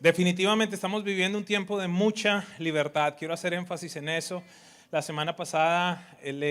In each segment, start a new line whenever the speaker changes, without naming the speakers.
Definitivamente estamos viviendo un tiempo de mucha libertad. Quiero hacer énfasis en eso. La semana pasada el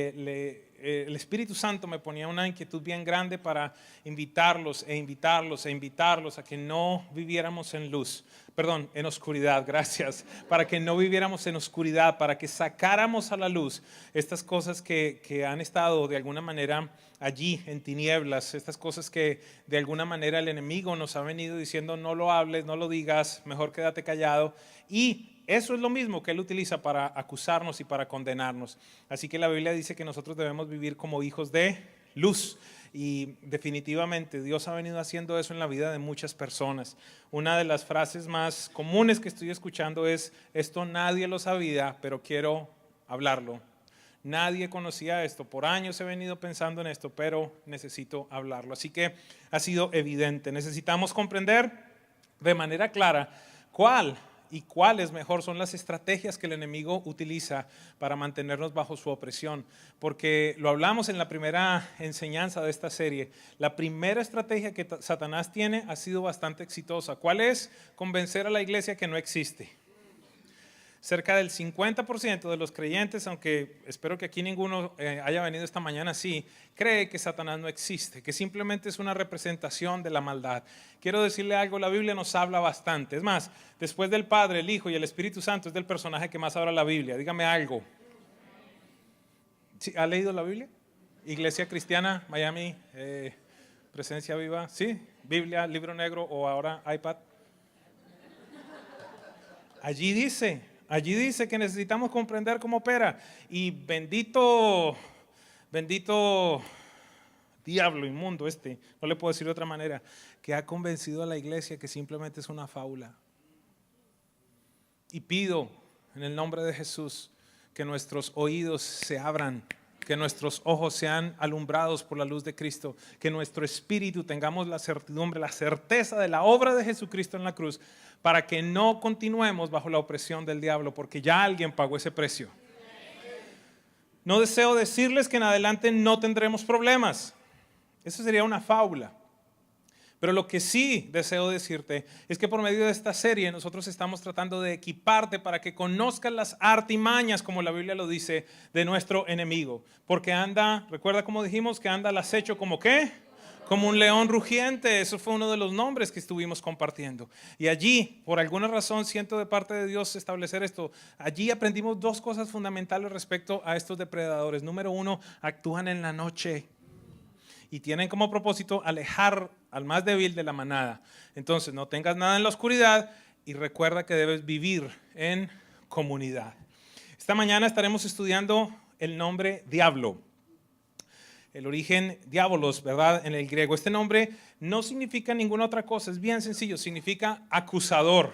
Espíritu Santo me ponía una inquietud bien grande para invitarlos a que no viviéramos en oscuridad, gracias, para que no viviéramos en oscuridad, para que sacáramos a la luz estas cosas que han estado de alguna manera allí en tinieblas, estas cosas que de alguna manera el enemigo nos ha venido diciendo: no lo hables, no lo digas, mejor quédate callado. Y eso es lo mismo que él utiliza para acusarnos y para condenarnos. Así que la Biblia dice que nosotros debemos vivir como hijos de luz. Y definitivamente Dios ha venido haciendo eso en la vida de muchas personas. Una de las frases más comunes que estoy escuchando es: esto nadie lo sabía, pero quiero hablarlo. Nadie conocía esto, por años he venido pensando en esto, pero necesito hablarlo. Así que ha sido evidente. Necesitamos comprender de manera clara cuáles mejor son las estrategias que el enemigo utiliza para mantenernos bajo su opresión. Porque lo hablamos en la primera enseñanza de esta serie. La primera estrategia que Satanás tiene ha sido bastante exitosa. ¿Cuál es? Convencer a la iglesia que no existe. Cerca del 50% de los creyentes, aunque espero que aquí ninguno haya venido esta mañana así, cree que Satanás no existe, que simplemente es una representación de la maldad. Quiero decirle algo, la Biblia nos habla bastante. Es más, después del Padre, el Hijo y el Espíritu Santo es del personaje que más habla la Biblia. Dígame algo. ¿Sí? ¿Ha leído la Biblia? Iglesia Cristiana, Miami, Presencia Viva, ¿sí? Biblia, Libro Negro o ahora iPad. Allí dice que necesitamos comprender cómo opera. Y bendito diablo inmundo no le puedo decir de otra manera, que ha convencido a la iglesia que simplemente es una fábula. Y pido en el nombre de Jesús que nuestros oídos se abran, que nuestros ojos sean alumbrados por la luz de Cristo, que nuestro espíritu tengamos la certidumbre, la certeza de la obra de Jesucristo en la cruz, para que no continuemos bajo la opresión del diablo, porque ya alguien pagó ese precio. No deseo decirles que en adelante no tendremos problemas. Eso sería una fábula. Pero lo que sí deseo decirte es que por medio de esta serie nosotros estamos tratando de equiparte para que conozcas las artimañas, como la Biblia lo dice, de nuestro enemigo. Porque recuerda cómo dijimos que anda al acecho como ¿qué? Como un león rugiente. Eso fue uno de los nombres que estuvimos compartiendo. Y allí, por alguna razón, siento de parte de Dios establecer esto. Allí aprendimos dos cosas fundamentales respecto a estos depredadores. Número uno, actúan en la noche. Y tienen como propósito alejar al más débil de la manada. Entonces, no tengas nada en la oscuridad y recuerda que debes vivir en comunidad. Esta mañana estaremos estudiando el nombre diablo. El origen diabolos, ¿verdad? En el griego. Este nombre no significa ninguna otra cosa, es bien sencillo. Significa acusador,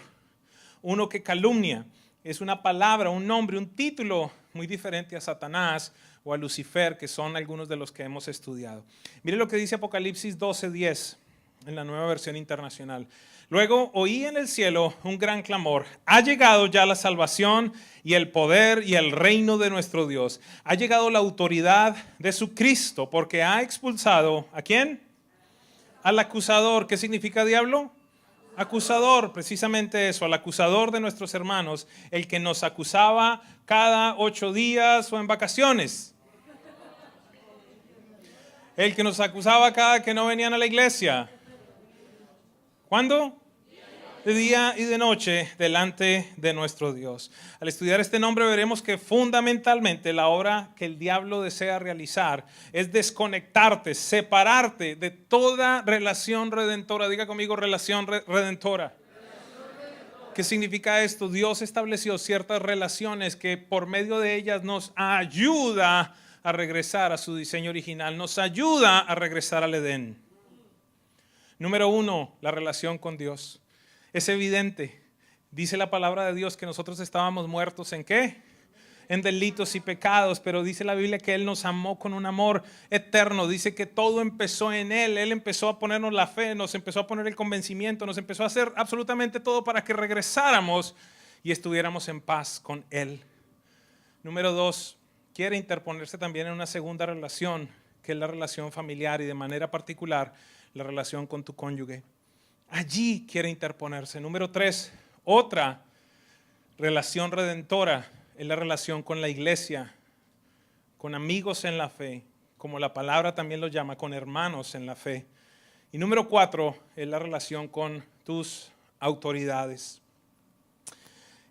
uno que calumnia. Es una palabra, un nombre, un título muy diferente a Satanás o a Lucifer, que son algunos de los que hemos estudiado. Mire lo que dice Apocalipsis 12:10 en la Nueva Versión Internacional. Luego oí en el cielo un gran clamor: ha llegado ya la salvación y el poder y el reino de nuestro Dios. Ha llegado la autoridad de su Cristo, porque ha expulsado ¿a quién? Al acusador. ¿Qué significa diablo? Acusador, precisamente eso, al acusador de nuestros hermanos, el que nos acusaba cada 8 días o en vacaciones. El que nos acusaba cada que no venían a la iglesia. ¿Cuándo? De día y de noche delante de nuestro Dios. Al estudiar este nombre veremos que fundamentalmente la obra que el diablo desea realizar es desconectarte, separarte de toda relación redentora. Diga conmigo, relación redentora. ¿Qué significa esto? Dios estableció ciertas relaciones que por medio de ellas nos ayuda a regresar a su diseño original, nos ayuda a regresar al Edén. Número 1, la relación con Dios. Es evidente, dice la palabra de Dios que nosotros estábamos muertos ¿en qué? En delitos y pecados, pero dice la Biblia que Él nos amó con un amor eterno. Dice que todo empezó en Él empezó a ponernos la fe, nos empezó a poner el convencimiento, nos empezó a hacer absolutamente todo para que regresáramos y estuviéramos en paz con Él. Número 2, quiere interponerse también en una segunda relación, que es la relación familiar y de manera particular la relación con tu cónyuge. Allí quiere interponerse. Número 3, Otra relación redentora es la relación con la iglesia, con amigos en la fe, como la palabra también lo llama, con hermanos en la fe. Y número 4 es la relación con tus autoridades.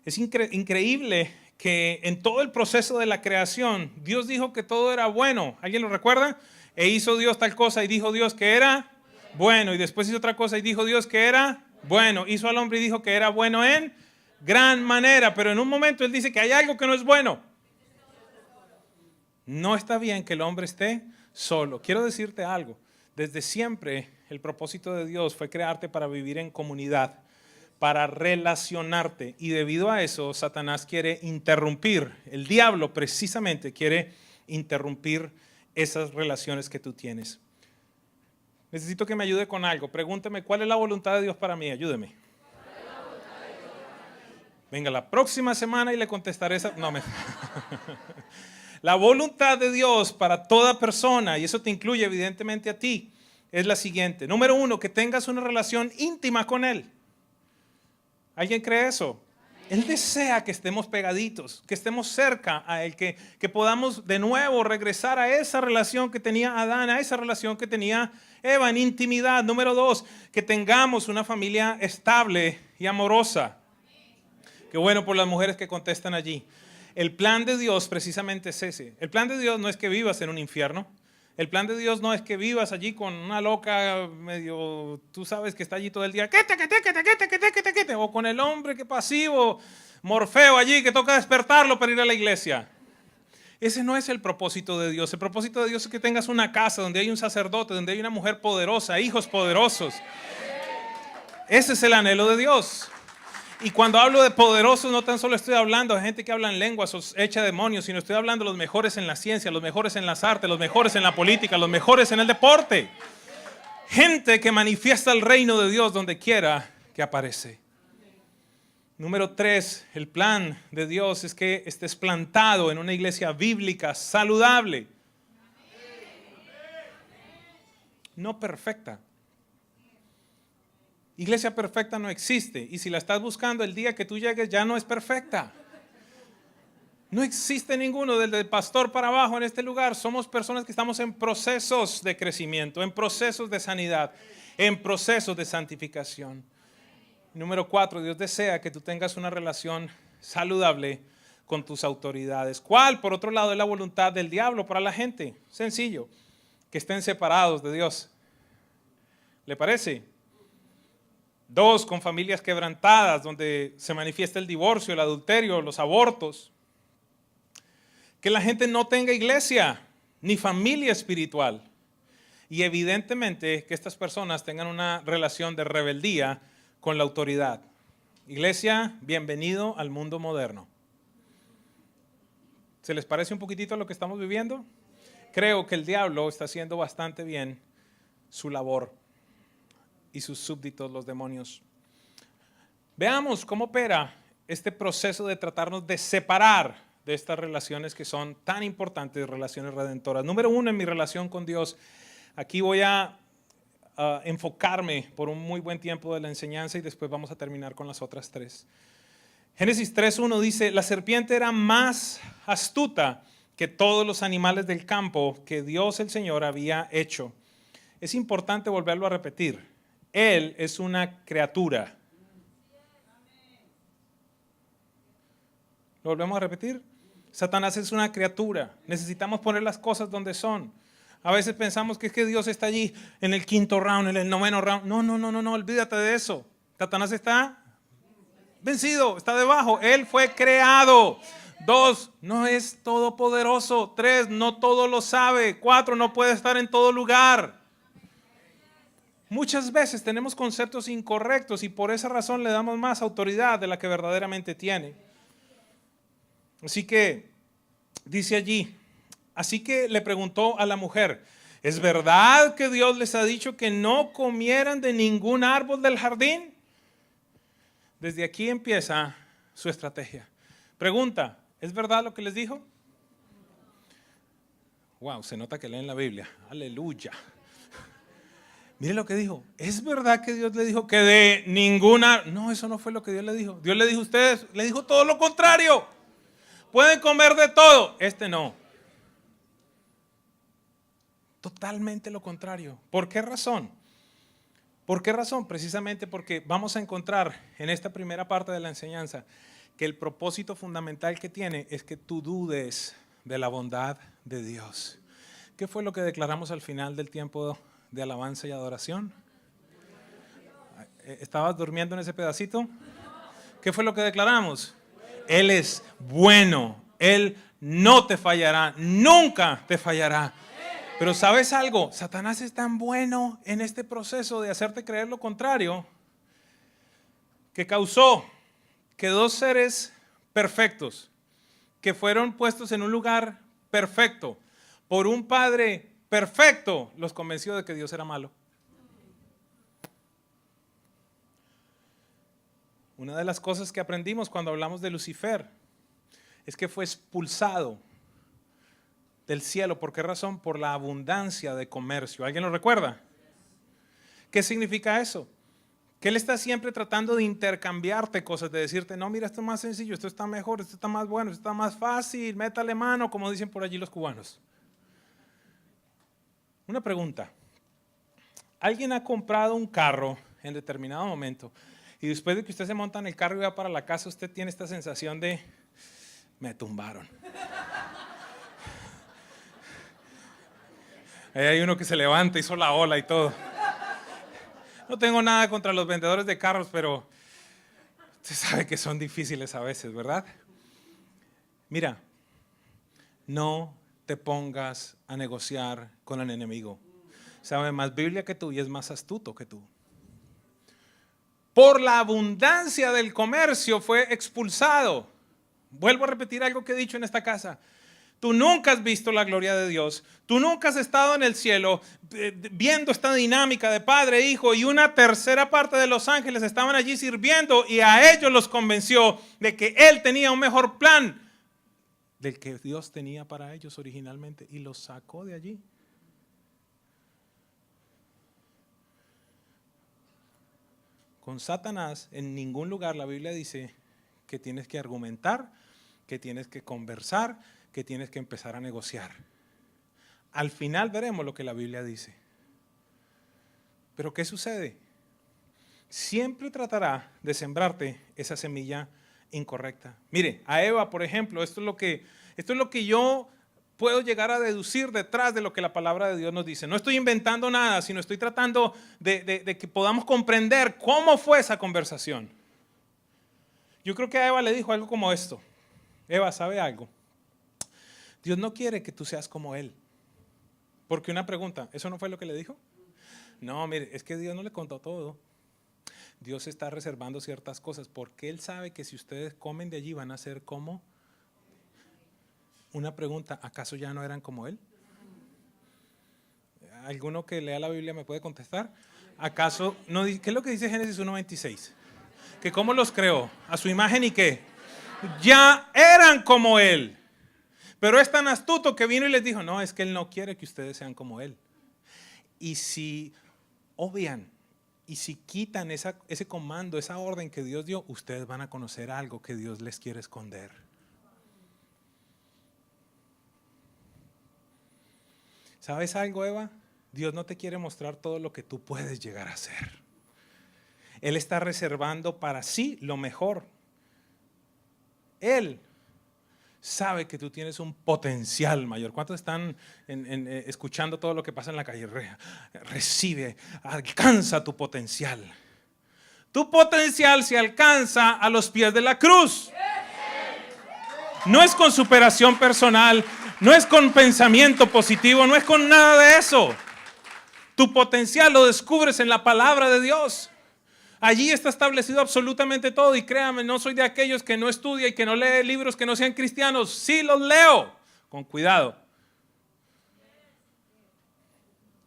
Es increíble que en todo el proceso de la creación, Dios dijo que todo era bueno. ¿Alguien lo recuerda? E hizo Dios tal cosa y dijo Dios que era bueno. Y después hizo otra cosa y dijo Dios que era bueno. Hizo al hombre y dijo que era bueno en gran manera. Pero en un momento Él dice que hay algo que no es bueno. No está bien que el hombre esté solo. Quiero decirte algo. Desde siempre el propósito de Dios fue crearte para vivir en comunidad, para relacionarte. Y debido a eso, Satanás quiere interrumpir. El diablo precisamente quiere interrumpir esas relaciones que tú tienes. Necesito que me ayude con algo. Pregúnteme, ¿cuál es la voluntad de Dios para mí? Ayúdeme. Venga, la próxima semana y le contestaré esa. No, La voluntad de Dios para toda persona, y eso te incluye evidentemente a ti, es la siguiente. Número 1, que tengas una relación íntima con Él. ¿Alguien cree eso? Él desea que estemos pegaditos, que estemos cerca a Él, que podamos de nuevo regresar a esa relación que tenía Adán, a esa relación que tenía Eva en intimidad. Número 2, que tengamos una familia estable y amorosa. Qué bueno por las mujeres que contestan allí. El plan de Dios precisamente es ese. El plan de Dios no es que vivas en un infierno. El plan de Dios no es que vivas allí con una loca medio, tú sabes que está allí todo el día, o con el hombre que pasivo, Morfeo allí que toca despertarlo para ir a la iglesia. Ese no es el propósito de Dios. El propósito de Dios es que tengas una casa donde hay un sacerdote, donde hay una mujer poderosa, hijos poderosos. Ese es el anhelo de Dios. Y cuando hablo de poderosos, no tan solo estoy hablando de gente que habla en lenguas o echa demonios, sino estoy hablando de los mejores en la ciencia, los mejores en las artes, los mejores en la política, los mejores en el deporte. Gente que manifiesta el reino de Dios donde quiera que aparece. Número 3, el plan de Dios es que estés plantado en una iglesia bíblica saludable. No perfecta. Iglesia perfecta no existe, y si la estás buscando el día que tú llegues ya no es perfecta. No existe ninguno, desde el pastor para abajo en este lugar. Somos personas que estamos en procesos de crecimiento, en procesos de sanidad, en procesos de santificación. Número 4, Dios desea que tú tengas una relación saludable con tus autoridades. ¿Cuál, por otro lado, es la voluntad del diablo para la gente? Sencillo, que estén separados de Dios. ¿Le parece? 2, con familias quebrantadas, donde se manifiesta el divorcio, el adulterio, los abortos. Que la gente no tenga iglesia, ni familia espiritual. Y evidentemente que estas personas tengan una relación de rebeldía con la autoridad. Iglesia, bienvenido al mundo moderno. ¿Se les parece un poquitito lo que estamos viviendo? Creo que el diablo está haciendo bastante bien su labor. Y sus súbditos, los demonios. Veamos cómo opera este proceso de tratarnos de separar de estas relaciones que son tan importantes, relaciones redentoras. Número 1, en mi relación con Dios. Aquí voy a enfocarme por un muy buen tiempo de la enseñanza y después vamos a terminar con las otras 3. Génesis 3:1 dice, la serpiente era más astuta que todos los animales del campo que Dios el Señor había hecho. Es importante volverlo a repetir. Él es una criatura. ¿Lo volvemos a repetir? Satanás es una criatura. Necesitamos poner las cosas donde son. A veces pensamos que es que Dios está allí en el 5º round, en el 9º round. No, olvídate de eso. Satanás está vencido, está debajo. Él fue creado. 2, no es todopoderoso. 3, no todo lo sabe. 4, no puede estar en todo lugar. Muchas veces tenemos conceptos incorrectos y por esa razón le damos más autoridad de la que verdaderamente tiene. Así que, dice allí, así que le preguntó a la mujer, ¿es verdad que Dios les ha dicho que no comieran de ningún árbol del jardín? Desde aquí empieza su estrategia. Pregunta, ¿es verdad lo que les dijo? Wow, se nota que leen la Biblia. Aleluya. Mire lo que dijo. ¿Es verdad que Dios le dijo que de ninguna? No, eso no fue lo que Dios le dijo. Dios le dijo a ustedes, le dijo todo lo contrario. Pueden comer de todo. Este no. Totalmente lo contrario. ¿Por qué razón? ¿Por qué razón? Precisamente porque vamos a encontrar en esta primera parte de la enseñanza que el propósito fundamental que tiene es que tú dudes de la bondad de Dios. ¿Qué fue lo que declaramos al final del tiempo de alabanza y adoración? ¿Estabas durmiendo en ese pedacito? ¿Qué fue lo que declaramos? Él es bueno, Él no te fallará, nunca te fallará. Pero ¿sabes algo? Satanás es tan bueno en este proceso de hacerte creer lo contrario, que causó que dos seres perfectos, que fueron puestos en un lugar perfecto, por un padre perfecto, los convenció de que Dios era malo. Una de las cosas que aprendimos cuando hablamos de Lucifer es que fue expulsado del cielo. ¿Por qué razón? Por la abundancia de comercio. ¿Alguien lo recuerda? ¿Qué significa eso? Que él está siempre tratando de intercambiarte cosas, de decirte, no, mira, esto es más sencillo, esto está mejor, esto está más bueno, esto está más fácil, métale mano, como dicen por allí los cubanos. Una pregunta. ¿Alguien ha comprado un carro en determinado momento y después de que usted se monta en el carro y va para la casa, usted tiene esta sensación de, me tumbaron? Ahí hay uno que se levanta, hizo la ola y todo. No tengo nada contra los vendedores de carros, pero usted sabe que son difíciles a veces, ¿verdad? Mira, no te pongas a negociar con el enemigo. Sabe más Biblia que tú y es más astuto que tú. Por la abundancia del comercio fue expulsado. Vuelvo a repetir algo que he dicho en esta casa. Tú nunca has visto la gloria de Dios. Tú nunca has estado en el cielo viendo esta dinámica de padre e hijo, y una tercera parte de los ángeles estaban allí sirviendo y a ellos los convenció de que Él tenía un mejor plan del que Dios tenía para ellos originalmente y los sacó de allí. Con Satanás en ningún lugar la Biblia dice que tienes que argumentar, que tienes que conversar, que tienes que empezar a negociar. Al final veremos lo que la Biblia dice. Pero ¿qué sucede? Siempre tratará de sembrarte esa semilla incorrecta. Mire, a Eva, por ejemplo, esto es lo que yo puedo llegar a deducir detrás de lo que la palabra de Dios nos dice. No estoy inventando nada, sino estoy tratando de que podamos comprender cómo fue esa conversación. Yo creo que a Eva le dijo algo como esto. Eva, ¿sabe algo? Dios no quiere que tú seas como Él. Porque una pregunta, ¿eso no fue lo que le dijo? No, mire, es que Dios no le contó todo. Dios está reservando ciertas cosas porque Él sabe que si ustedes comen de allí van a ser como. Una pregunta, ¿acaso ya no eran como Él? ¿Alguno que lea la Biblia me puede contestar? ¿Acaso no? ¿Qué es lo que dice Génesis 1:26? ¿Que cómo los creó? ¿A su imagen y qué? Ya eran como Él. Pero es tan astuto que vino y les dijo, no, es que Él no quiere que ustedes sean como Él. Y si obvian y si quitan ese comando, esa orden que Dios dio, ustedes van a conocer algo que Dios les quiere esconder. ¿Sabes algo, Eva? Dios no te quiere mostrar todo lo que tú puedes llegar a ser. Él está reservando para sí lo mejor. Él sabe que tú tienes un potencial mayor. ¿Cuántos están escuchando todo lo que pasa en la calle? Recibe, alcanza tu potencial. Tu potencial se alcanza a los pies de la cruz. No es con superación personal, no es con pensamiento positivo, no es con nada de eso. Tu potencial lo descubres en la palabra de Dios. Allí está establecido absolutamente todo y créame, no soy de aquellos que no estudia y que no lee libros que no sean cristianos. Sí los leo, con cuidado.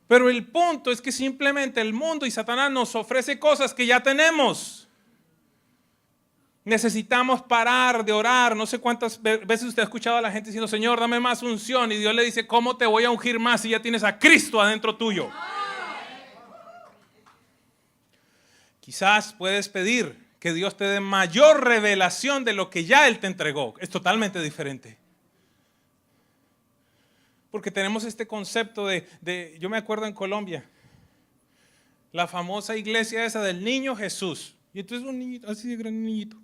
Pero el punto es que simplemente el mundo y Satanás nos ofrece cosas que ya tenemos. Necesitamos parar de orar. No sé cuántas veces usted ha escuchado a la gente diciendo, Señor, dame más unción. Y Dios le dice, ¿cómo te voy a ungir más si ya tienes a Cristo adentro tuyo? Quizás puedes pedir que Dios te dé mayor revelación de lo que ya Él te entregó. Es totalmente diferente. Porque tenemos este concepto yo me acuerdo en Colombia, la famosa iglesia esa del niño Jesús. Y entonces un niñito, así de gran niñito.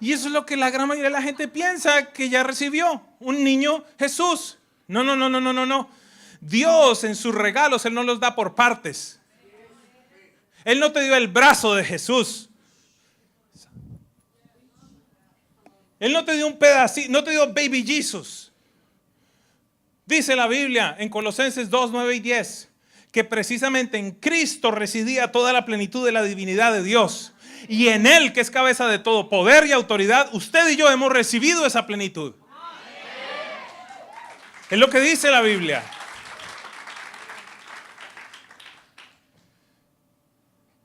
Y eso es lo que la gran mayoría de la gente piensa que ya recibió, un niño Jesús. No, no, no, no, no, no, no. Dios en sus regalos, Él no los da por partes. Él no te dio el brazo de Jesús. Él no te dio un pedacito, no te dio baby Jesus. Dice la Biblia en Colosenses 2, 9 y 10, que precisamente en Cristo residía toda la plenitud de la divinidad de Dios. Y en Él, que es cabeza de todo poder y autoridad, usted y yo hemos recibido esa plenitud. Es lo que dice la Biblia.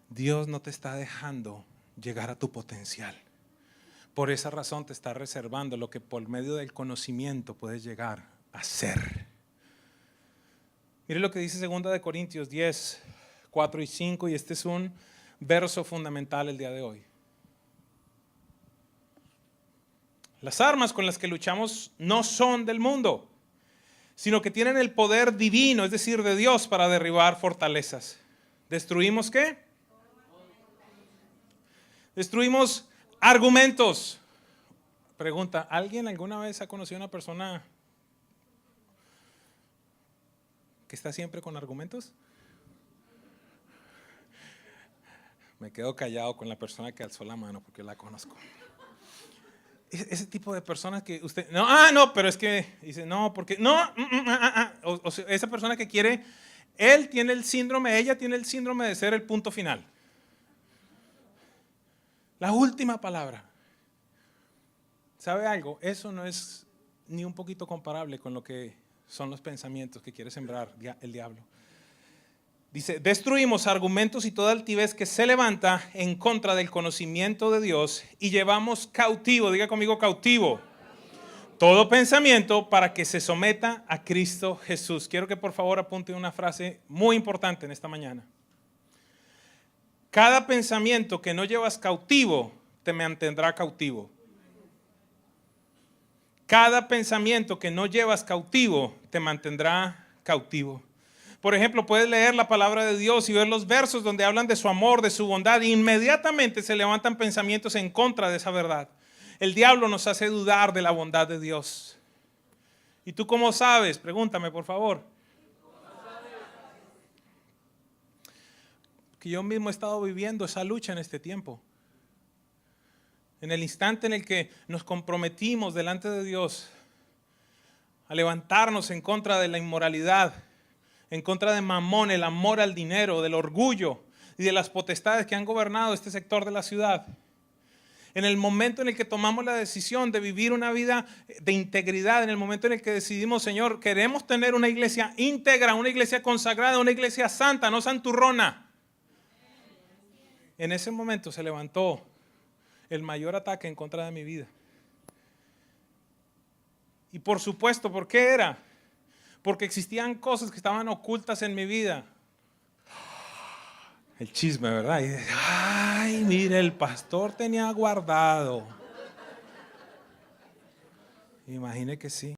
Dios no te está dejando llegar a tu potencial. Por esa razón te está reservando lo que por medio del conocimiento puedes llegar a ser. Mire lo que dice 2 Corintios 10, 4 y 5, y este es un verso fundamental el día de hoy. Las armas con las que luchamos no son del mundo, sino que tienen el poder divino, es decir, de Dios, para derribar fortalezas. ¿Destruimos qué? Destruimos argumentos. Pregunta, ¿alguien alguna vez ha conocido a una persona que está siempre con argumentos? Me quedo callado con la persona que alzó la mano porque la conozco. Ese tipo de personas que usted, no, pero es que, dice, no, porque, no, o sea, esa persona que quiere, él tiene el síndrome, ella tiene el síndrome de ser el punto final. La última palabra. ¿Sabe algo? Eso no es ni un poquito comparable con lo que son los pensamientos que quiere sembrar el diablo. Dice, destruimos argumentos y toda altivez que se levanta en contra del conocimiento de Dios y llevamos cautivo, diga conmigo cautivo, todo pensamiento para que se someta a Cristo Jesús. Quiero que por favor apunte una frase muy importante en esta mañana. Cada pensamiento que no llevas cautivo te mantendrá cautivo. Cada pensamiento que no llevas cautivo te mantendrá cautivo. Por ejemplo, puedes leer la palabra de Dios y ver los versos donde hablan de su amor, de su bondad, e inmediatamente se levantan pensamientos en contra de esa verdad. El diablo nos hace dudar de la bondad de Dios. ¿Y tú cómo sabes? Pregúntame, por favor. Que yo mismo he estado viviendo esa lucha en este tiempo. En el instante en el que nos comprometimos delante de Dios a levantarnos en contra de la inmoralidad, en contra de Mamón, el amor al dinero, del orgullo y de las potestades que han gobernado este sector de la ciudad. En el momento en el que tomamos la decisión de vivir una vida de integridad, en el momento en el que decidimos, Señor, queremos tener una iglesia íntegra, una iglesia consagrada, una iglesia santa, no santurrona. En ese momento se levantó el mayor ataque en contra de mi vida. Y por supuesto, ¿por qué era? Porque existían cosas que estaban ocultas en mi vida. El chisme, ¿verdad? Y ay, mire, el pastor tenía guardado. Imagine que sí.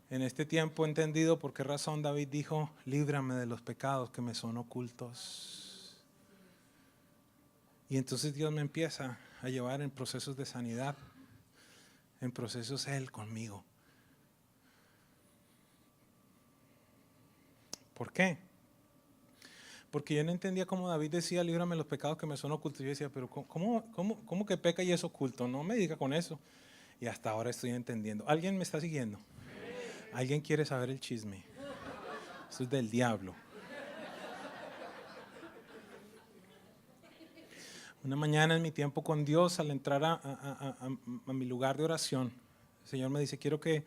En este tiempo he entendido por qué razón David dijo, líbrame de los pecados que me son ocultos. Y entonces Dios me empieza a llevar en procesos de sanidad, en procesos Él conmigo. ¿Por qué? Porque yo no entendía cómo David decía, líbrame de los pecados que me son ocultos. Yo decía, pero ¿cómo que peca y es oculto? No me diga con eso. Y hasta ahora estoy entendiendo. ¿Alguien me está siguiendo? ¿Alguien quiere saber el chisme? Eso es del diablo. Una mañana en mi tiempo con Dios, al entrar a mi lugar de oración, el Señor me dice, quiero que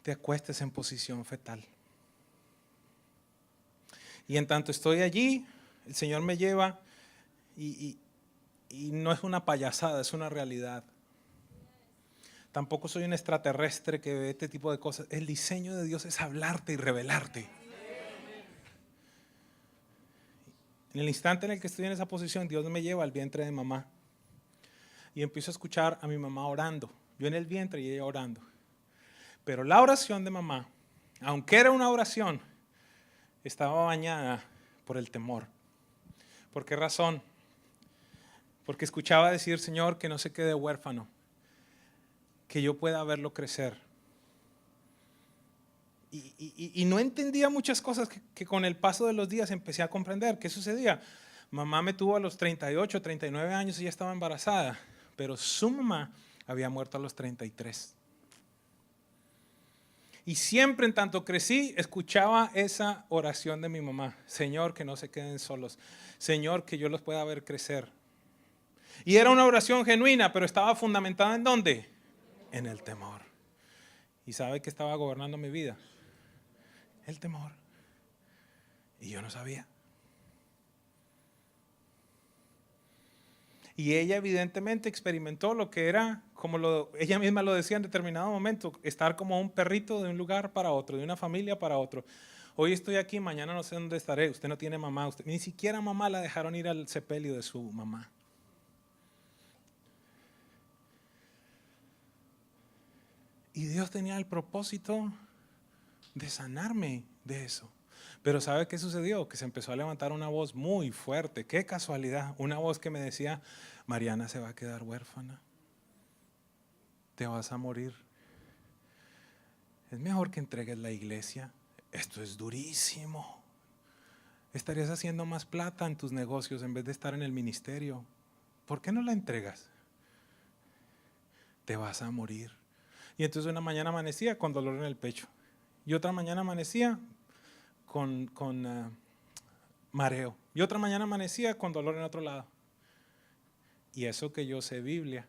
te acuestes en posición fetal. Y en tanto estoy allí, el Señor me lleva y no es una payasada, es una realidad. Tampoco soy un extraterrestre que ve este tipo de cosas. El diseño de Dios es hablarte y revelarte. En el instante en el que estoy en esa posición, Dios me lleva al vientre de mamá. Y empiezo a escuchar a mi mamá orando. Yo en el vientre y ella orando. Pero la oración de mamá, aunque era una oración, estaba bañada por el temor. ¿Por qué razón? Porque escuchaba decir, Señor, que no se quede huérfano, que yo pueda verlo crecer. Y no entendía muchas cosas que con el paso de los días empecé a comprender. ¿Qué sucedía? Mamá me tuvo a los 38, 39 años y ya estaba embarazada, pero su mamá había muerto a los 33. Y siempre en tanto crecí, escuchaba esa oración de mi mamá. Señor, que no se queden solos. Señor, que yo los pueda ver crecer. Y era una oración genuina, pero estaba fundamentada ¿en dónde? En el temor. ¿Y sabe qué estaba gobernando mi vida? El temor. Y yo no sabía. Y ella evidentemente experimentó lo que era, ella misma lo decía en determinado momento, estar como un perrito de un lugar para otro, de una familia para otro. Hoy estoy aquí, mañana no sé dónde estaré. Usted no tiene mamá, ni siquiera mamá la dejaron ir al sepelio de su mamá. Y Dios tenía el propósito de sanarme de eso. Pero ¿sabe qué sucedió? Que se empezó a levantar una voz muy fuerte. Qué casualidad. Una voz que me decía, Mariana se va a quedar huérfana. Te vas a morir. Es mejor que entregues la iglesia. Esto es durísimo. Estarías haciendo más plata en tus negocios en vez de estar en el ministerio. ¿Por qué no la entregas? Te vas a morir. Y entonces una mañana amanecía con dolor en el pecho. Y otra mañana amanecía con mareo. Y otra mañana amanecía con dolor en otro lado. Y eso que yo sé Biblia.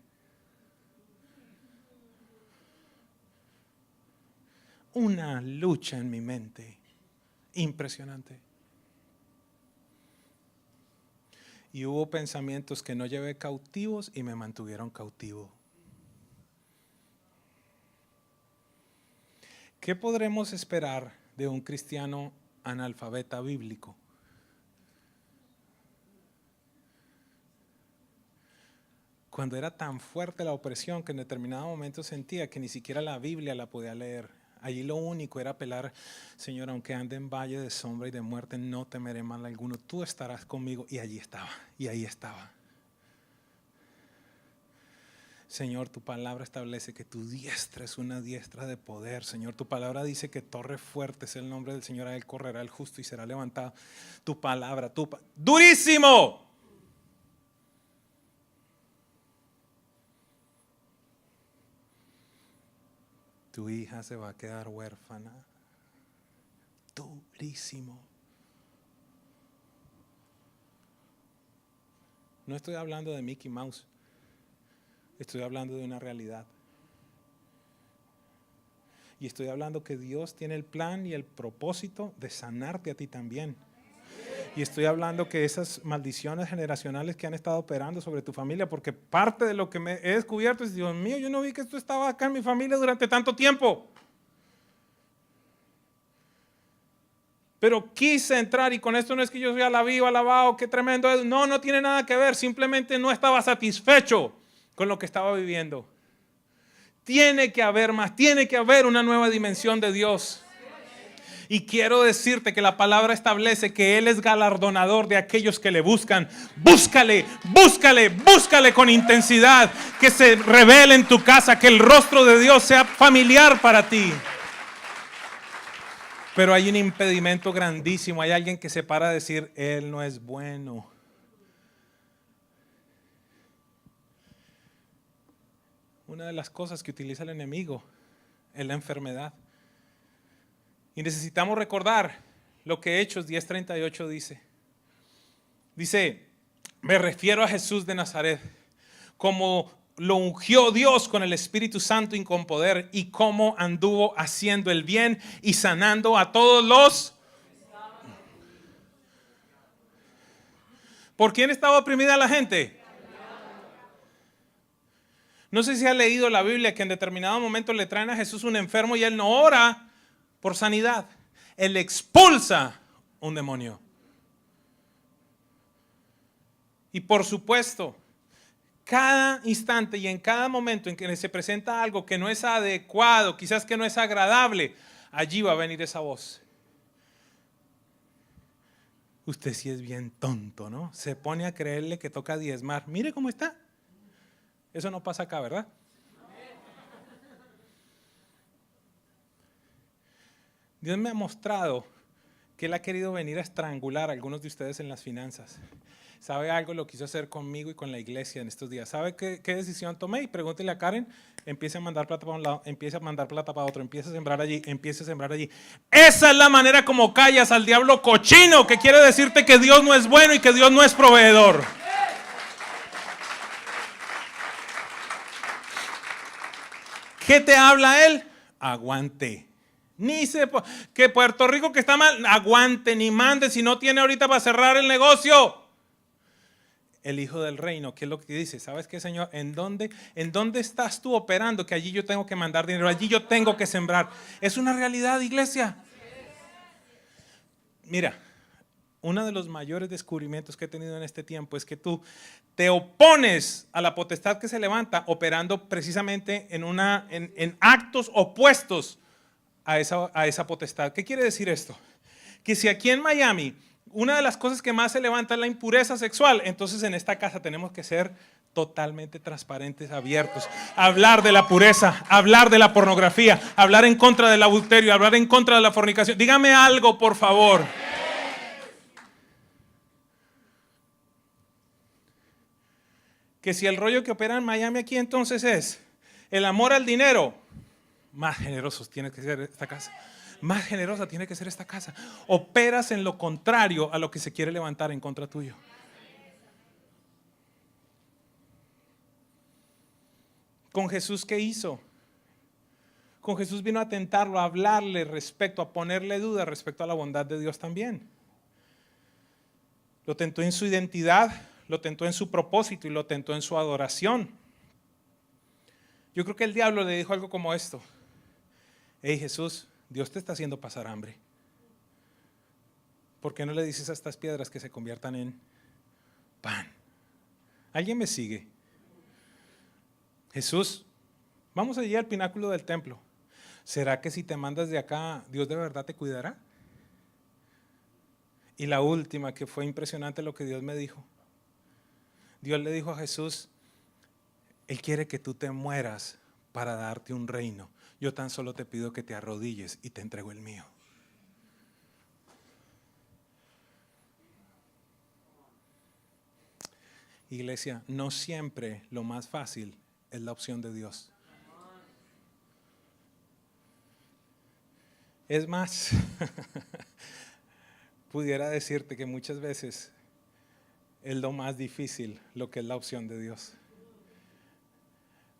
Una lucha en mi mente impresionante. Y hubo pensamientos que no llevé cautivos y me mantuvieron cautivo. ¿Qué podremos esperar de un cristiano analfabeta bíblico? Cuando era tan fuerte la opresión que en determinado momento sentía que ni siquiera la Biblia la podía leer. Allí lo único era apelar, Señor, aunque ande en valle de sombra y de muerte, no temeré mal alguno. Tú estarás conmigo. Y allí estaba, y ahí estaba. Señor, tu palabra establece que tu diestra es una diestra de poder. Señor, tu palabra dice que torre fuerte es el nombre del Señor. A él correrá el justo y será levantado. Tu palabra, ¡durísimo! Tu hija se va a quedar huérfana. Durísimo. No estoy hablando de Mickey Mouse. Estoy hablando de una realidad. Y estoy hablando que Dios tiene el plan y el propósito de sanarte a ti también. Y estoy hablando que esas maldiciones generacionales que han estado operando sobre tu familia, porque parte de lo que me he descubierto es, Dios mío, yo no vi que esto estaba acá en mi familia durante tanto tiempo. Pero quise entrar, y con esto no es que yo soy alabado, qué tremendo es. No, no tiene nada que ver, simplemente no estaba satisfecho con lo que estaba viviendo. Tiene que haber más, tiene que haber una nueva dimensión de Dios. Y quiero decirte que la palabra establece que Él es galardonador de aquellos que le buscan. Búscale, búscale, búscale con intensidad. Que se revele en tu casa, que el rostro de Dios sea familiar para ti. Pero hay un impedimento grandísimo. Hay alguien que se para a decir, Él no es bueno. Una de las cosas que utiliza el enemigo es la enfermedad. Y necesitamos recordar lo que Hechos 10:38 dice. Dice, me refiero a Jesús de Nazaret, como lo ungió Dios con el Espíritu Santo y con poder, y cómo anduvo haciendo el bien y sanando a todos los. ¿Por quién estaba oprimida la gente? No sé si ha leído la Biblia que en determinado momento le traen a Jesús un enfermo y Él no ora por sanidad. Él expulsa un demonio. Y por supuesto, cada instante y en cada momento en que se presenta algo que no es adecuado, quizás que no es agradable, allí va a venir esa voz. Usted sí es bien tonto, ¿no? Se pone a creerle que toca diezmar. Mire cómo está. Eso no pasa acá, ¿verdad? Dios me ha mostrado que Él ha querido venir a estrangular a algunos de ustedes en las finanzas. ¿Sabe algo? Lo quiso hacer conmigo y con la iglesia en estos días. ¿Sabe qué decisión tomé? Y pregúntele a Karen, empiece a mandar plata para un lado, empiece a mandar plata para otro, empiece a sembrar allí, empiece a sembrar allí. Esa es la manera como callas al diablo cochino, que quiere decirte que Dios no es bueno y que Dios no es proveedor. ¿Qué te habla Él? Aguante. Que Puerto Rico que está mal, aguante, ni mande si no tiene ahorita para cerrar el negocio. El Hijo del Reino, ¿qué es lo que dice? ¿Sabes qué, Señor? ¿En dónde estás tú operando? Que allí yo tengo que mandar dinero, allí yo tengo que sembrar. Es una realidad, iglesia. Mira, uno de los mayores descubrimientos que he tenido en este tiempo es que tú te opones a la potestad que se levanta operando precisamente en actos opuestos a esa potestad. ¿Qué quiere decir esto? Que si aquí en Miami una de las cosas que más se levanta es la impureza sexual, entonces en esta casa tenemos que ser totalmente transparentes, abiertos, hablar de la pureza, hablar de la pornografía, hablar en contra del adulterio, hablar en contra de la fornicación. Dígame algo, por favor. Que si el rollo que opera en Miami aquí entonces es el amor al dinero, más generosos tiene que ser esta casa. Más generosa tiene que ser esta casa. Operas en lo contrario a lo que se quiere levantar en contra tuyo. Con Jesús, ¿qué hizo? Con Jesús vino a tentarlo, a hablarle respecto, a ponerle duda respecto a la bondad de Dios también. Lo tentó en su identidad, lo tentó en su propósito y lo tentó en su adoración. Yo creo que el diablo le dijo algo como esto: hey Jesús, Dios te está haciendo pasar hambre. ¿Por qué no le dices a estas piedras que se conviertan en pan? ¿Alguien me sigue? Jesús, vamos allí al pináculo del templo. ¿Será que si te mandas de acá, Dios de verdad te cuidará? Y la última, que fue impresionante lo que Dios me dijo. Dios le dijo a Jesús: Él quiere que tú te mueras para darte un reino. Yo tan solo te pido que te arrodilles y te entrego el mío. Iglesia, no siempre lo más fácil es la opción de Dios. Es más, pudiera decirte que muchas veces es lo más difícil lo que es la opción de Dios.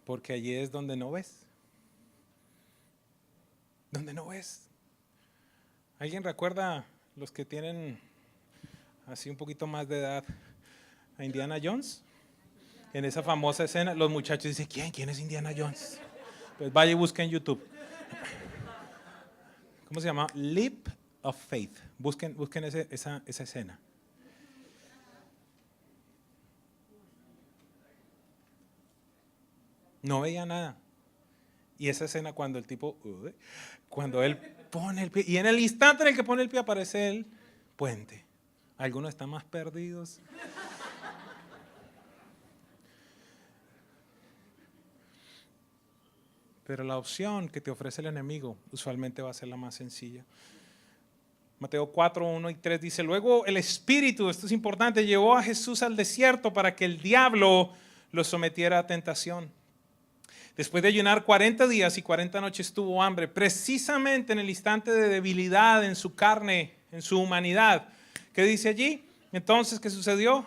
Porque allí es donde no ves. Donde no ves. ¿Alguien recuerda, los que tienen así un poquito más de edad, a Indiana Jones? En esa famosa escena, los muchachos dicen: ¿Quién es Indiana Jones? Pues vaya y busca en YouTube. ¿Cómo se llama? Leap of Faith. Busquen esa escena. No veía nada. Y esa escena cuando el tipo, cuando él pone el pie, y en el instante en el que pone el pie aparece el puente. Algunos están más perdidos. Pero la opción que te ofrece el enemigo usualmente va a ser la más sencilla. Mateo 4, 1 y 3 dice: luego el Espíritu, esto es importante, llevó a Jesús al desierto para que el diablo lo sometiera a tentación. Después de ayunar 40 días y 40 noches tuvo hambre, precisamente en el instante de debilidad en su carne, en su humanidad. ¿Qué dice allí? Entonces, ¿qué sucedió?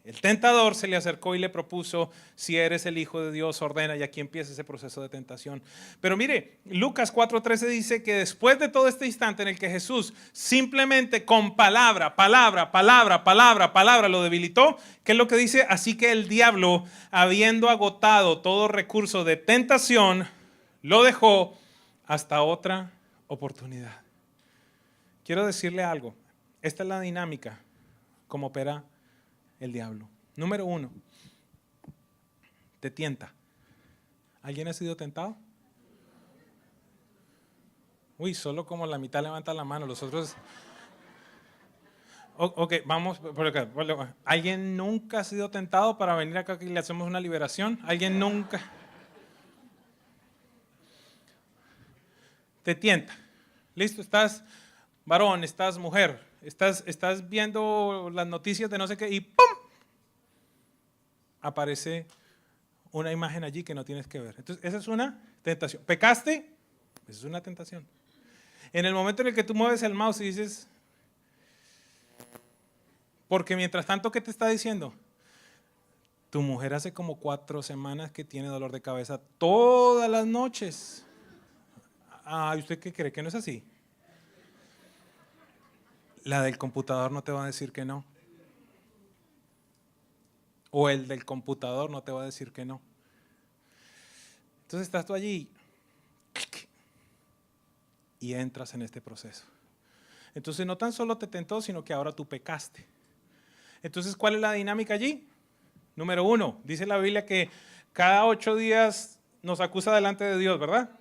El tentador se le acercó y le propuso: si eres el Hijo de Dios, ordena. Y aquí empieza ese proceso de tentación. Pero mire, Lucas 4:13 dice que después de todo este instante en el que Jesús simplemente con palabra lo debilitó, ¿qué es lo que dice? Así que el diablo, habiendo agotado todo recurso de tentación, lo dejó hasta otra oportunidad. Quiero decirle algo. Esta es la dinámica como opera el diablo. Número 1, te tienta. ¿Alguien ha sido tentado? Uy, solo como la mitad levanta la mano, los otros... Ok, vamos por acá. ¿Alguien nunca ha sido tentado para venir acá que le hacemos una liberación? ¿Alguien nunca? Te tienta. Listo, estás varón, estás mujer, estás viendo las noticias de no sé qué y ¡pum! Aparece una imagen allí que no tienes que ver. Entonces, esa es una tentación. ¿Pecaste? Esa es una tentación. En el momento en el que tú mueves el mouse y dices, porque mientras tanto, ¿qué te está diciendo? Tu mujer hace como 4 semanas que tiene dolor de cabeza todas las noches. Ah, ¿y usted qué cree? ¿Que no es así? La del computador no te va a decir que no. O el del computador no te va a decir que no. Entonces estás tú allí y entras en este proceso. Entonces no tan solo te tentó, sino que ahora tú pecaste. Entonces, ¿cuál es la dinámica allí? Número 1, dice la Biblia que cada 8 días nos acusa delante de Dios, ¿verdad?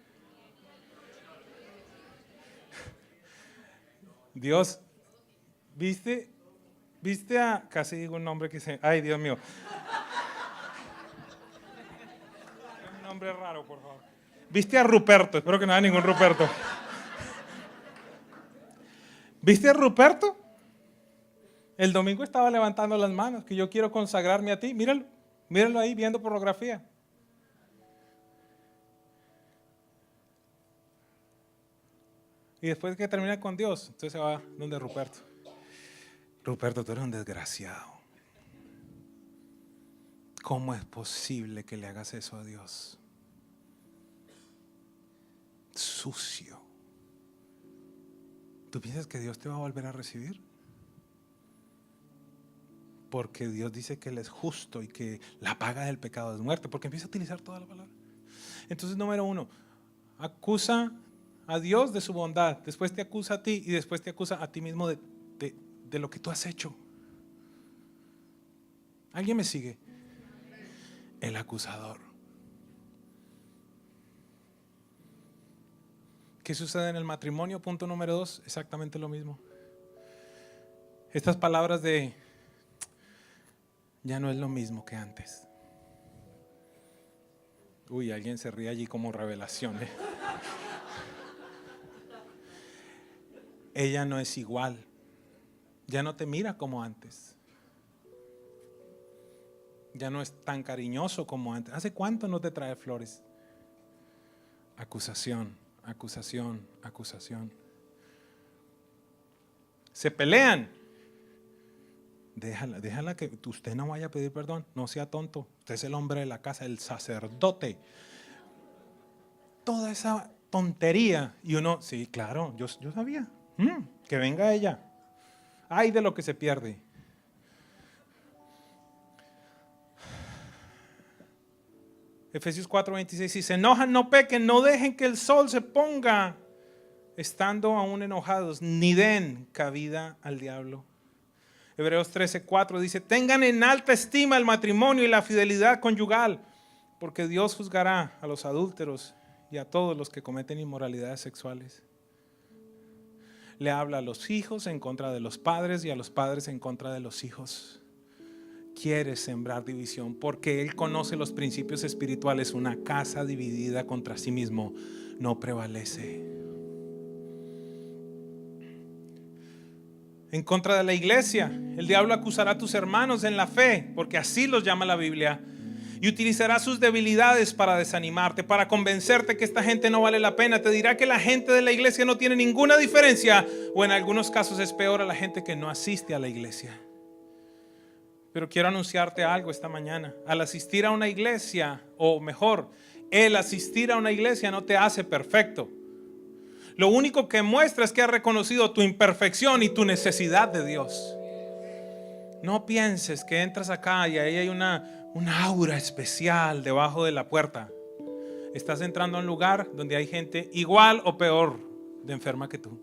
Dios, ¿viste a, casi digo un nombre que se, ay Dios mío. Un nombre raro, por favor. ¿Viste a Ruperto? Espero que no haya ningún Ruperto. ¿Viste a Ruperto? El domingo estaba levantando las manos, que yo quiero consagrarme a ti. Míralo ahí viendo pornografía. Y después que termina con Dios, entonces se va donde Ruperto. Ruperto, tú eres un desgraciado. ¿Cómo es posible que le hagas eso a Dios? Sucio. ¿Tú piensas que Dios te va a volver a recibir? Porque Dios dice que Él es justo y que la paga del pecado es muerte, porque empieza a utilizar toda la palabra. Entonces, número 1, acusa a Dios de su bondad, después te acusa a ti y después te acusa a ti mismo de lo que tú has hecho. ¿Alguien me sigue? El acusador. ¿Qué sucede en el matrimonio? Punto número 2, exactamente lo mismo. Estas palabras de ya no es lo mismo que antes. Uy, alguien se ríe allí como revelación. Ella no es igual. Ya no te mira como antes. Ya no es tan cariñoso como antes. ¿Hace cuánto no te trae flores? Acusación, acusación, acusación. Se pelean. Déjala que usted no vaya a pedir perdón. No sea tonto. Usted es el hombre de la casa, el sacerdote. Toda esa tontería. Y uno, sí, claro, yo sabía. Que venga ella. Ay de lo que se pierde. Efesios 4:26, si se enojan no pequen, no dejen que el sol se ponga estando aún enojados, ni den cabida al diablo. Hebreos 13:4 dice, tengan en alta estima el matrimonio y la fidelidad conyugal, porque Dios juzgará a los adúlteros y a todos los que cometen inmoralidades sexuales. Le habla a los hijos en contra de los padres y a los padres en contra de los hijos. Quiere sembrar división porque Él conoce los principios espirituales. Una casa dividida contra sí mismo no prevalece. En contra de la iglesia, el diablo acusará a tus hermanos en la fe, porque así los llama la Biblia, y utilizará sus debilidades para desanimarte, para convencerte que esta gente no vale la pena. Te dirá que la gente de la iglesia no tiene ninguna diferencia, o en algunos casos es peor a la gente que no asiste a la iglesia. Pero quiero anunciarte algo esta mañana. Al asistir a una iglesia, o mejor, el asistir a una iglesia no te hace perfecto. Lo único que muestra es que has reconocido tu imperfección y tu necesidad de Dios. No pienses que entras acá y ahí hay una aura especial debajo de la puerta. Estás entrando a un lugar donde hay gente igual o peor de enferma que tú.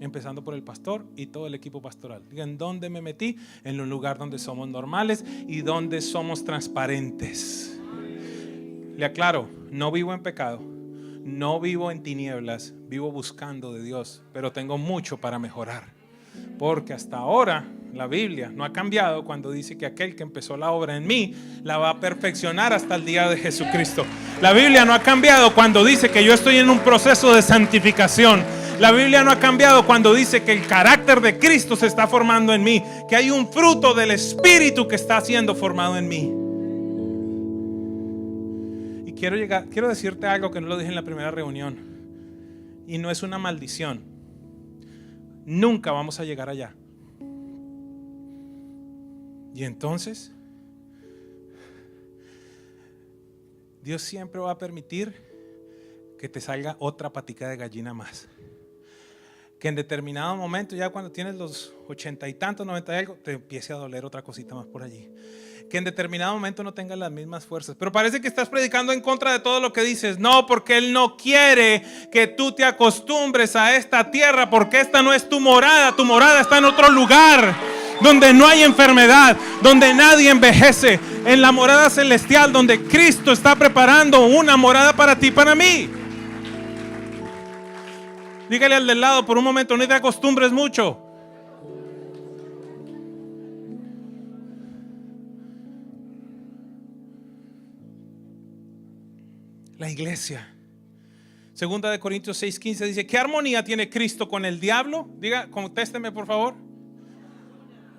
empezando por el pastor y todo el equipo pastoral. Digan, ¿dónde me metí? En un lugar donde somos normales y donde somos transparentes. Le aclaro, no vivo en pecado, no vivo en tinieblas, vivo buscando de Dios, pero tengo mucho para mejorar. Porque hasta ahora la Biblia no ha cambiado cuando dice que aquel que empezó la obra en mí la va a perfeccionar hasta el día de Jesucristo. La Biblia no ha cambiado cuando dice que yo estoy en un proceso de santificación. La Biblia no ha cambiado cuando dice que el carácter de Cristo se está formando en mí, que hay un fruto del Espíritu que está siendo formado en mí. Y quiero decirte algo que no lo dije en la primera reunión, y no es una maldición. Nunca vamos a llegar allá. Y entonces, Dios siempre va a permitir que te salga otra patica de gallina más. Que en determinado momento, ya cuando tienes los 80 y tantos, 90 y algo, te empiece a doler otra cosita más por allí. Que en determinado momento no tengas las mismas fuerzas. Pero parece que estás predicando en contra de todo lo que dices. No, porque Él no quiere que tú te acostumbres a esta tierra, porque esta no es tu morada. Tu morada está en otro lugar, donde no hay enfermedad, donde nadie envejece. En la morada celestial, donde Cristo está preparando una morada para ti y para mí. Dígale al del lado, por un momento, no te acostumbres mucho. La iglesia. Segunda de Corintios 6:15 dice, ¿qué armonía tiene Cristo con el diablo? Diga, contésteme por favor.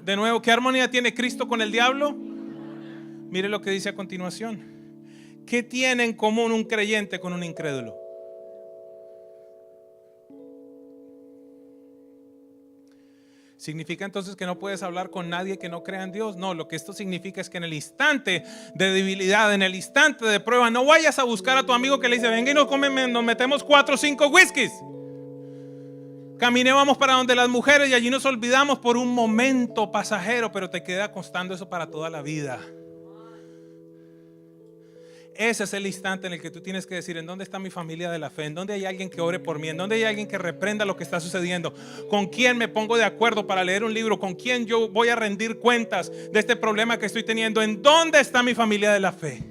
De nuevo, ¿qué armonía tiene Cristo con el diablo? Mire lo que dice a continuación. ¿Qué tiene en común un creyente con un incrédulo? ¿Significa entonces que no puedes hablar con nadie que no crea en Dios? No, lo que esto significa es que en el instante de debilidad, en el instante de prueba, no vayas a buscar a tu amigo que le dice, venga y nos metemos 4 o 5 whiskies. Caminé, vamos para donde las mujeres y allí nos olvidamos por un momento pasajero, pero te queda costando eso para toda la vida. Ese es el instante en el que tú tienes que decir, ¿en dónde está mi familia de la fe? ¿En dónde hay alguien que ore por mí? ¿En dónde hay alguien que reprenda lo que está sucediendo? ¿Con quién me pongo de acuerdo para leer un libro? ¿Con quién yo voy a rendir cuentas de este problema que estoy teniendo? ¿En dónde está mi familia de la fe?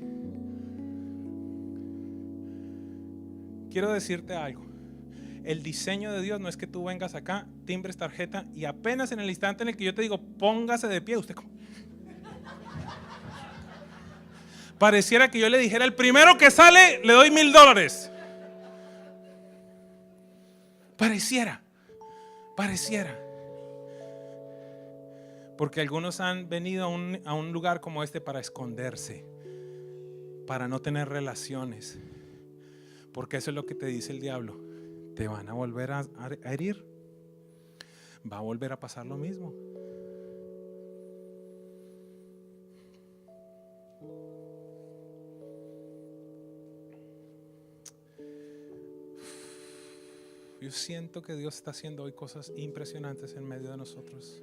Quiero decirte algo. El diseño de Dios no es que tú vengas acá, timbres tarjeta y apenas en el instante en el que yo te digo, póngase de pie, usted pareciera que yo le dijera, el primero que sale le doy $1,000. Pareciera. Porque algunos han venido a un lugar como este para esconderse, para no tener relaciones. Porque eso es lo que te dice el diablo. Te van a volver a herir. Va a volver a pasar lo mismo. Yo siento que Dios está haciendo hoy cosas impresionantes en medio de nosotros.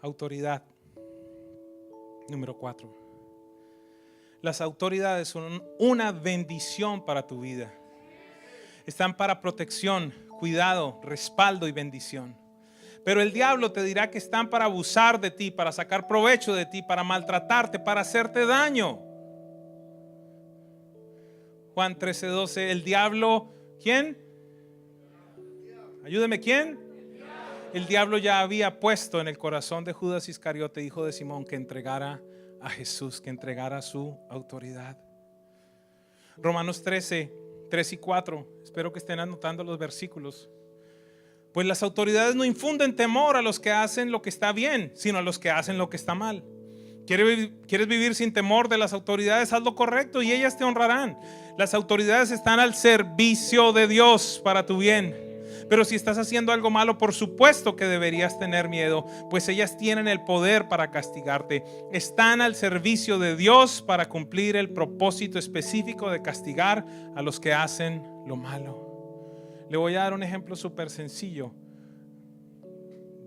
Autoridad. Número 4. Las autoridades son una bendición para tu vida. Están para protección, cuidado, respaldo y bendición. Pero el diablo te dirá que están para abusar de ti, para sacar provecho de ti, para maltratarte, para hacerte daño. Juan 13:12, el diablo, ¿quién? Ayúdeme, ¿quién? El diablo ya había puesto en el corazón de Judas Iscariote, hijo de Simón, que entregara a Jesús, que entregara su autoridad. Romanos 13:3-4, espero que estén anotando los versículos. Pues las autoridades no infunden temor a los que hacen lo que está bien, sino a los que hacen lo que está mal. ¿Quieres vivir sin temor de las autoridades? Haz lo correcto y ellas te honrarán. Las autoridades están al servicio de Dios para tu bien. Pero si estás haciendo algo malo, por supuesto que deberías tener miedo, pues ellas tienen el poder para castigarte. Están al servicio de Dios para cumplir el propósito específico de castigar a los que hacen lo malo. Le voy a dar un ejemplo súper sencillo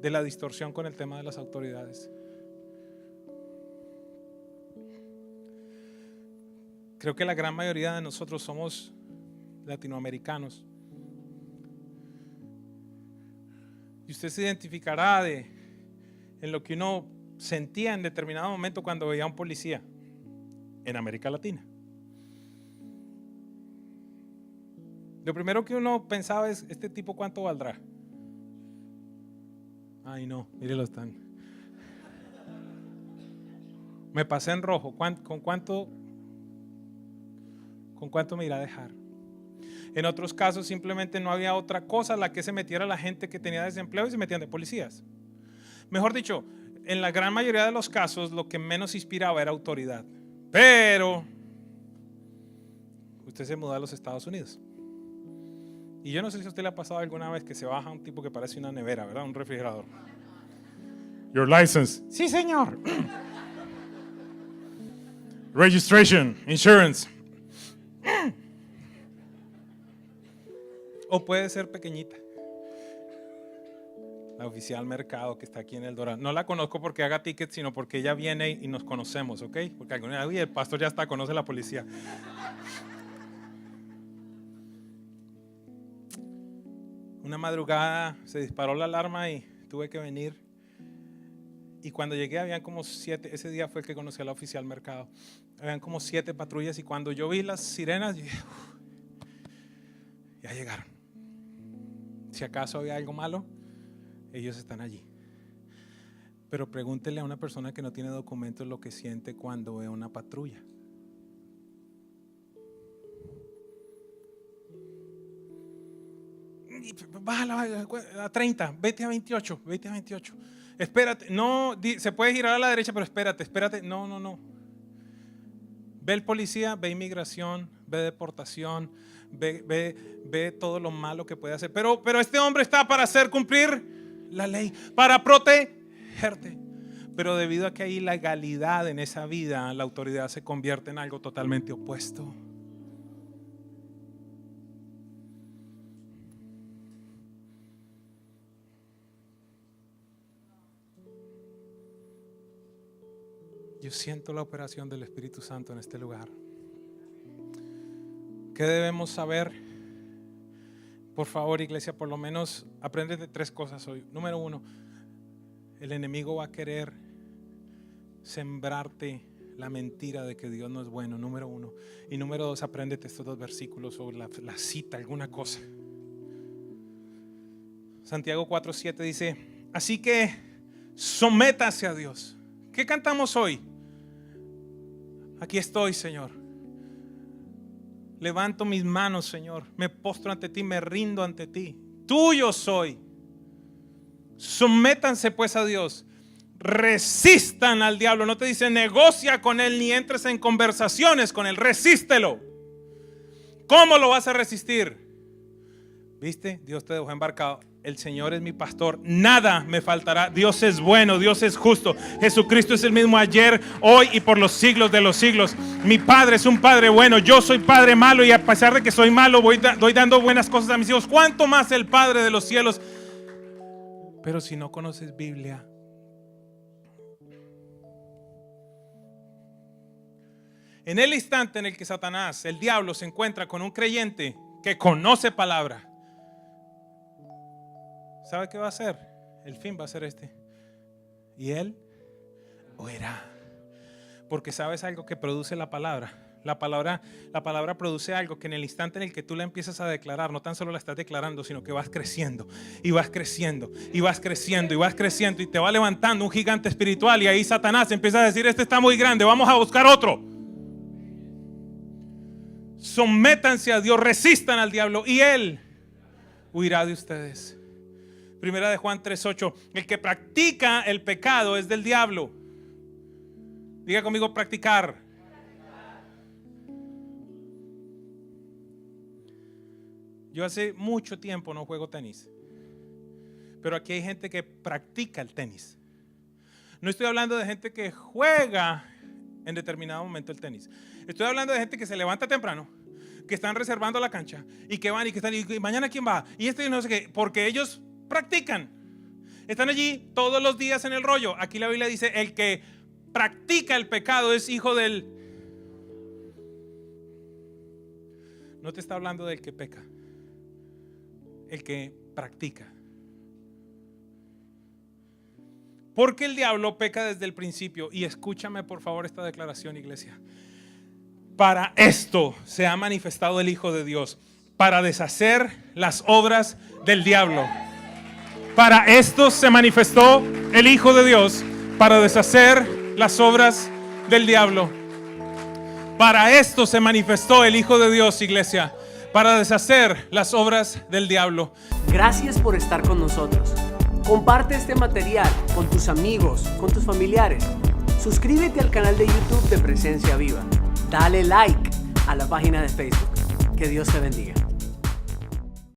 de la distorsión con el tema de las autoridades. Creo que la gran mayoría de nosotros somos latinoamericanos. Y usted se identificará en lo que uno sentía en determinado momento cuando veía a un policía en América Latina. Lo primero que uno pensaba es, ¿este tipo cuánto valdrá? Ay no, mírelo, están. Me pasé en rojo. ¿Con cuánto me irá a dejar? En otros casos simplemente no había otra cosa a la que se metiera la gente que tenía desempleo y se metían de policías. Mejor dicho, en la gran mayoría de los casos lo que menos inspiraba era autoridad. Pero usted se mudó a los Estados Unidos. Y yo no sé si a usted le ha pasado alguna vez que se baja un tipo que parece una nevera, ¿verdad? Un refrigerador. Your license. Sí, señor. Registration, insurance. O puede ser pequeñita. La oficial mercado que está aquí en El Dorado. No la conozco porque haga tickets, sino porque ella viene y nos conocemos, ¿ok? Porque alguna vez, el pastor ya está, conoce a la policía. Una madrugada se disparó la alarma y tuve que venir. Y cuando llegué habían como 7, ese día fue el que conocí a la oficial mercado. Habían como 7 patrullas y cuando yo vi las sirenas, yo dije, ya llegaron. Si acaso había algo malo, ellos están allí. Pero pregúntele a una persona que no tiene documentos lo que siente cuando ve una patrulla. Bájala a 30, vete a 28, vete a 28. Espérate, no, se puede girar a la derecha, pero espérate. No. Ve el policía, ve inmigración, ve deportación, ve todo lo malo que puede hacer. Pero este hombre está para hacer cumplir la ley, para protegerte. Pero debido a que hay ilegalidad en esa vida, la autoridad se convierte en algo totalmente opuesto. Yo siento la operación del Espíritu Santo en este lugar. ¿Qué debemos saber? Por favor, iglesia, por lo menos aprende de 3 cosas hoy. Número 1, el enemigo va a querer sembrarte la mentira de que Dios no es bueno. Número 1. Y número 2, apréndete estos 2 versículos sobre la cita, alguna cosa. Santiago 4:7 dice, así que sométase a Dios. ¿Qué cantamos hoy? Aquí estoy, Señor. Levanto mis manos, Señor. Me postro ante ti, me rindo ante ti. Tuyo soy. Sométanse pues a Dios. Resistan al diablo. No te dice negocia con él ni entres en conversaciones con él. Resístelo. ¿Cómo lo vas a resistir? ¿Viste? Dios te dejó embarcado. El Señor es mi pastor, nada me faltará. Dios es bueno, Dios es justo. Jesucristo es el mismo ayer, hoy y por los siglos de los siglos. Mi Padre es un Padre bueno. Yo soy padre malo y a pesar de que soy malo doy dando buenas cosas a mis hijos. ¿Cuánto más el Padre de los cielos? Pero si no conoces Biblia, en el instante en el que Satanás, el diablo, se encuentra con un creyente que conoce palabra, ¿sabe qué va a hacer? El fin va a ser este. Y él oirá. Porque sabes algo que produce la palabra. La palabra produce algo que en el instante en el que tú la empiezas a declarar, no tan solo la estás declarando, sino que vas creciendo. Y vas creciendo. Y vas creciendo. Y vas creciendo. Y te va levantando un gigante espiritual. Y ahí Satanás empieza a decir, este está muy grande, vamos a buscar otro. Sométanse a Dios, resistan al diablo y él huirá de ustedes. Primera de Juan 3:8. El que practica el pecado es del diablo. Diga conmigo, practicar. Yo hace mucho tiempo no juego tenis, pero aquí hay gente que practica el tenis. No estoy hablando de gente que juega en determinado momento el tenis. Estoy hablando de gente que se levanta temprano, que están reservando la cancha y que van y que están y mañana quién va y no sé qué, porque ellos practican. Están allí todos los días en el rollo. Aquí la Biblia dice, el que practica el pecado es hijo del... No te está hablando del que peca, el que practica. Porque el diablo peca desde el principio. Y escúchame por favor esta declaración, iglesia. Para esto se ha manifestado el Hijo de Dios, para deshacer las obras del diablo. Para esto se manifestó el Hijo de Dios, para deshacer las obras del diablo. Para esto se manifestó el Hijo de Dios, iglesia, para deshacer las obras del diablo.
Gracias por estar con nosotros. Comparte este material con tus amigos, con tus familiares. Suscríbete al canal de YouTube de Presencia Viva. Dale like a la página de Facebook. Que Dios te bendiga.